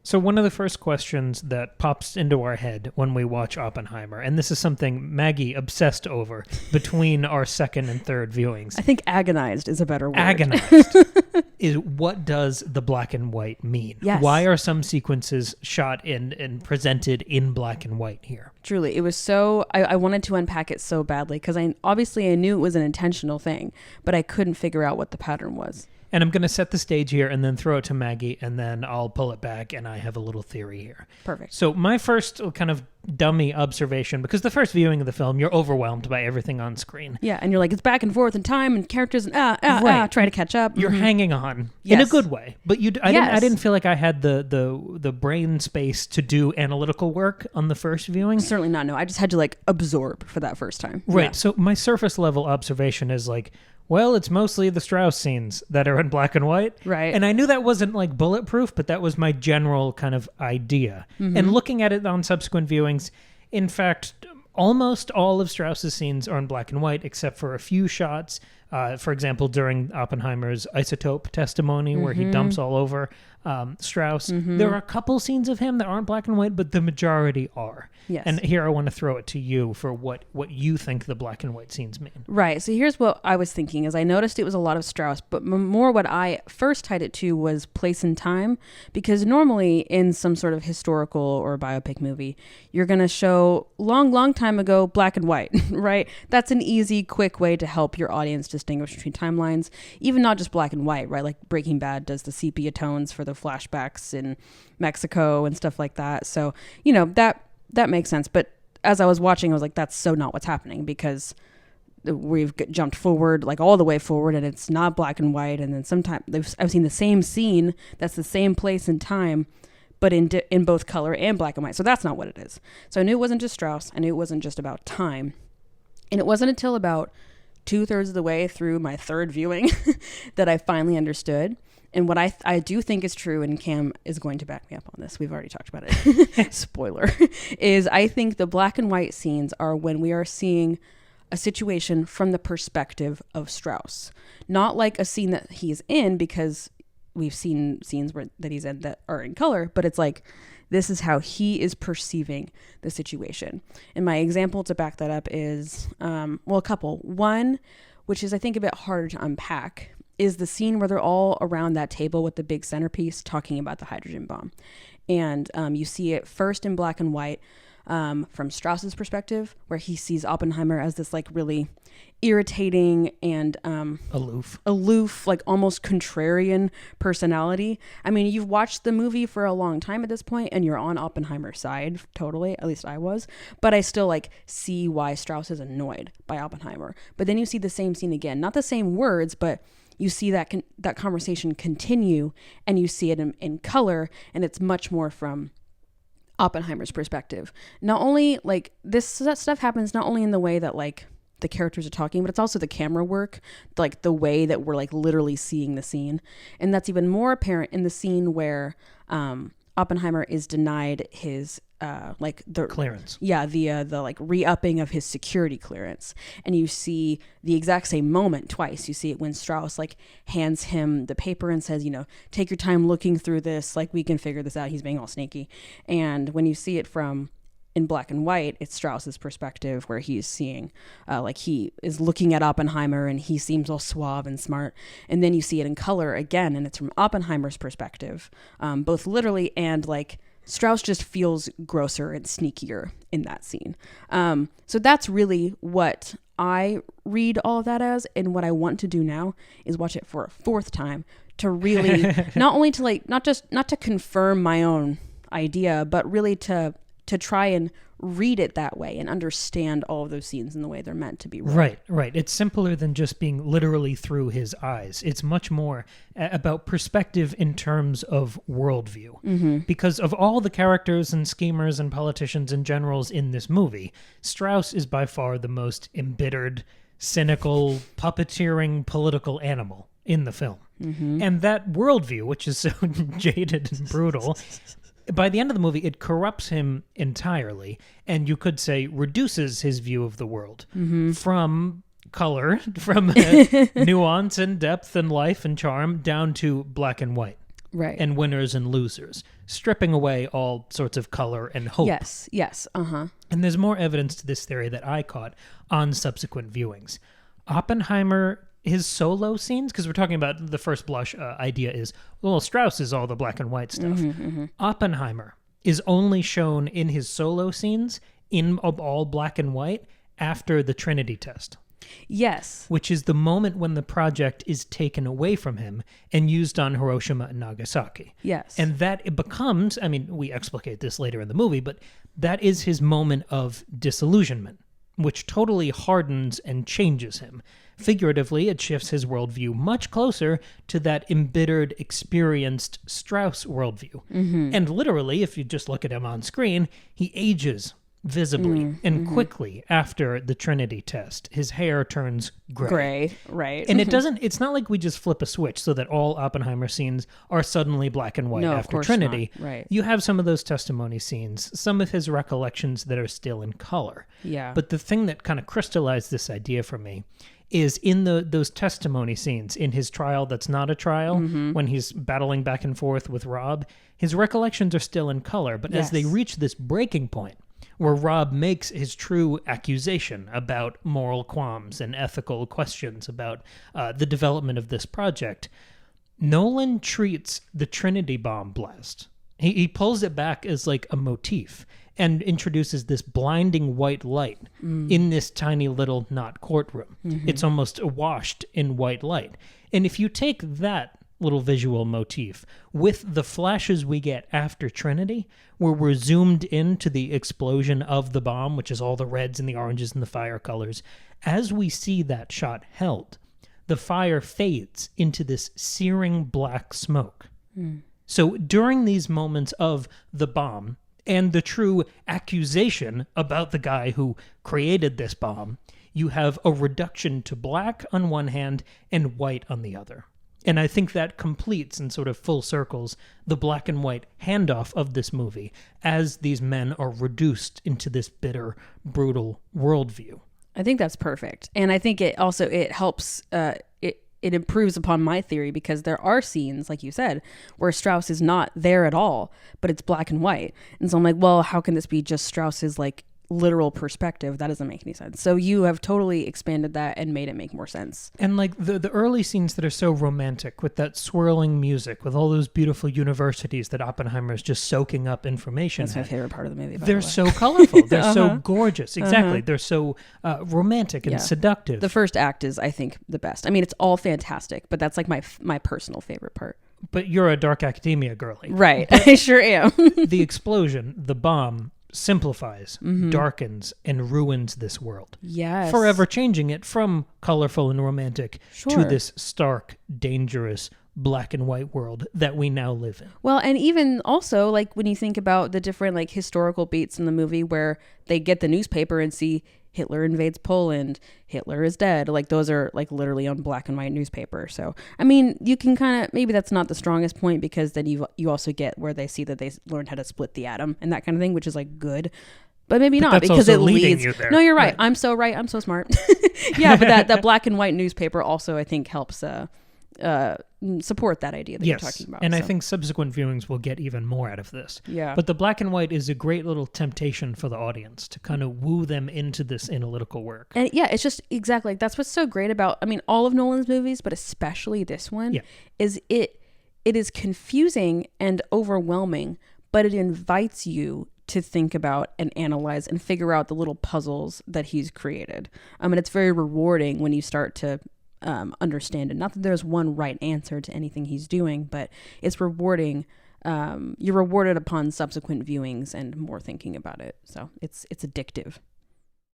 So one of the first questions that pops into our head when we watch Oppenheimer, and this is something Maggie obsessed over between our second and third viewings. I think agonized is a better word. Agonized is, what does the black and white mean? Yes. Why are some sequences shot and presented in black and white here? Truly, it was so, I wanted to unpack it so badly because I knew it was an intentional thing, but I couldn't figure out what the pattern was. And I'm going to set the stage here and then throw it to Maggie, and then I'll pull it back, and I have a little theory here. Perfect. So my first kind of dummy observation, because the first viewing of the film, you're overwhelmed by everything on screen. Yeah, and you're like, it's back and forth in time and characters and try to catch up. You're hanging on in a good way, but I didn't feel like I had the brain space to do analytical work on the first viewing. Certainly not. No, I just had to like absorb for that first time. Right. Yeah. So my surface level observation is like, well, it's mostly the Strauss scenes that are in black and white. Right. And I knew that wasn't like bulletproof, but that was my general kind of idea. Mm-hmm. And looking at it on subsequent viewings, in fact, almost all of Strauss's scenes are in black and white, except for a few shots. For example, during Oppenheimer's isotope testimony, where he dumps all over Strauss. There are a couple scenes of him that aren't black and white, but the majority are. Yes. And here I want to throw it to you for what you think the black and white scenes mean. Right. So here's what I was thinking is I noticed it was a lot of Strauss, but more what I first tied it to was place and time, because normally in some sort of historical or biopic movie, you're going to show long time ago, black and white, right? That's an easy, quick way to help your audience distinguish between timelines, even not just black and white, right? Like Breaking Bad does the sepia tones for the flashbacks in Mexico and stuff like that. So, that makes sense. But as I was watching, I was like, that's so not what's happening, because we've jumped forward, like all the way forward, and it's not black and white. And then sometimes I've seen the same scene that's the same place and time, but in both color and black and white. So that's not what it is. So I knew it wasn't just Strauss. I knew it wasn't just about time. And it wasn't until about 2/3 of the way through my third viewing that I finally understood. And what I do think is true, and Cam is going to back me up on this, we've already talked about it, spoiler, is I think the black and white scenes are when we are seeing a situation from the perspective of Strauss. Not like a scene that he's in, because we've seen scenes that he's in that are in color, but it's like, this is how he is perceiving the situation. And my example to back that up is, a couple. One, which is I think a bit harder to unpack, is the scene where they're all around that table with the big centerpiece talking about the hydrogen bomb. And you see it first in black and white from Strauss's perspective, where he sees Oppenheimer as this like really irritating and aloof, like almost contrarian personality. I mean, you've watched the movie for a long time at this point, and you're on Oppenheimer's side, totally. At least I was. But I still like see why Strauss is annoyed by Oppenheimer. But then you see the same scene again, not the same words, but you see that conversation continue, and you see it in color, and it's much more from Oppenheimer's perspective. Not only like that stuff happens not only in the way that like the characters are talking, but it's also the camera work, like the way that we're like literally seeing the scene. And that's even more apparent in the scene where Oppenheimer is denied his like the clearance. Yeah, the like re-upping of his security clearance. And you see the exact same moment twice. You see it when Strauss like hands him the paper and says, take your time looking through this, like we can figure this out. He's being all sneaky. And when you see it from in black and white, it's Strauss's perspective, where he's seeing like he is looking at Oppenheimer and he seems all suave and smart. And then you see it in color again, and it's from Oppenheimer's perspective, both literally and like Strauss just feels grosser and sneakier in that scene. So that's really what I read all of that as. And what I want to do now is watch it for a fourth time to really not only to like not to confirm my own idea, but really to try and read it that way and understand all of those scenes in the way they're meant to be read. Right. It's simpler than just being literally through his eyes. It's much more about perspective in terms of worldview. Because of all the characters and schemers and politicians and generals in this movie, Strauss is by far the most embittered, cynical, puppeteering political animal in the film. And that worldview, which is so jaded and brutal, by the end of the movie, it corrupts him entirely, and you could say reduces his view of the world from color, from nuance and depth and life and charm, down to black and white. Right. And winners and losers. stripping away all sorts of color and hope. Yes. And there's more evidence to this theory that I caught on subsequent viewings. Oppenheimer, his solo scenes, because we're talking about the first blush idea is, well, Strauss is all the black and white stuff. Oppenheimer is only shown in his solo scenes in all black and white after the Trinity test. Yes. Which is the moment when the project is taken away from him and used on Hiroshima and Nagasaki. Yes. And that it becomes, I mean, we explicate this later in the movie, but that is his moment of disillusionment, which totally hardens and changes him. Figuratively, it shifts his worldview much closer to that embittered, experienced Strauss worldview. And literally, if you just look at him on screen, he ages visibly and quickly after the Trinity test. His hair turns gray. Right. And it's not like we just flip a switch so that all Oppenheimer scenes are suddenly black and white after Trinity. Not. Right. You have some of those testimony scenes, some of his recollections that are still in color. Yeah. But the thing that kind of crystallized this idea for me is in those testimony scenes, in his trial that's not a trial, when he's battling back and forth with Rob, his recollections are still in color. But as they reach this breaking point, where Rob makes his true accusation about moral qualms and ethical questions about the development of this project, Nolan treats the Trinity bomb blast. He pulls it back as like a motif and introduces this blinding white light in this tiny little not courtroom. It's almost washed in white light. And if you take that little visual motif with the flashes we get after Trinity, where we're zoomed into the explosion of the bomb, which is all the reds and the oranges and the fire colors, as we see that shot held, the fire fades into this searing black smoke. So during these moments of the bomb and the true accusation about the guy who created this bomb, you have a reduction to black on one hand and white on the other. And I think that completes and sort of full circles the black and white handoff of this movie as these men are reduced into this bitter, brutal worldview. I think that's perfect. And I think it helps, it improves upon my theory, because there are scenes, like you said, where Strauss is not there at all, but it's black and white. And so I'm like, well, how can this be just Strauss's like literal perspective? That doesn't make any sense. So you have totally expanded that and made it make more sense. And like the early scenes that are so romantic with that swirling music, with all those beautiful universities that Oppenheimer is just soaking up information. That's my favorite part of the movie. They're so colorful. They're so gorgeous. Exactly. They're so romantic and seductive. The first act is, I think, the best. I mean, it's all fantastic, but that's like my personal favorite part. But you're a dark academia girly. Right. I sure am. The explosion, the bomb, simplifies, darkens, and ruins this world. Yes. Forever changing it from colorful and romantic to this stark, dangerous, black and white world that we now live in. Well, and even also, like, when you think about the different, like, historical beats in the movie where they get the newspaper and see Hitler invades Poland, Hitler is dead. Like, those are, like, literally on black and white newspaper. So, I mean, you can kind of, maybe that's not the strongest point, because then you also get where they see that they learned how to split the atom and that kind of thing, which is, like, good. But maybe not, because it leads. No, you're right. I'm so right. I'm so smart. Yeah, but that black and white newspaper also, I think, helps support that idea that you're talking about. And I think subsequent viewings will get even more out of this. Yeah. But the black and white is a great little temptation for the audience to kind of woo them into this analytical work. And yeah, it's just exactly, that's what's so great about, I mean, all of Nolan's movies, but especially this one, is it is confusing and overwhelming, but it invites you to think about and analyze and figure out the little puzzles that he's created. And it's very rewarding when you start to understand it. Not that there's one right answer to anything he's doing, but it's rewarding. You're rewarded upon subsequent viewings and more thinking about it. So it's addictive.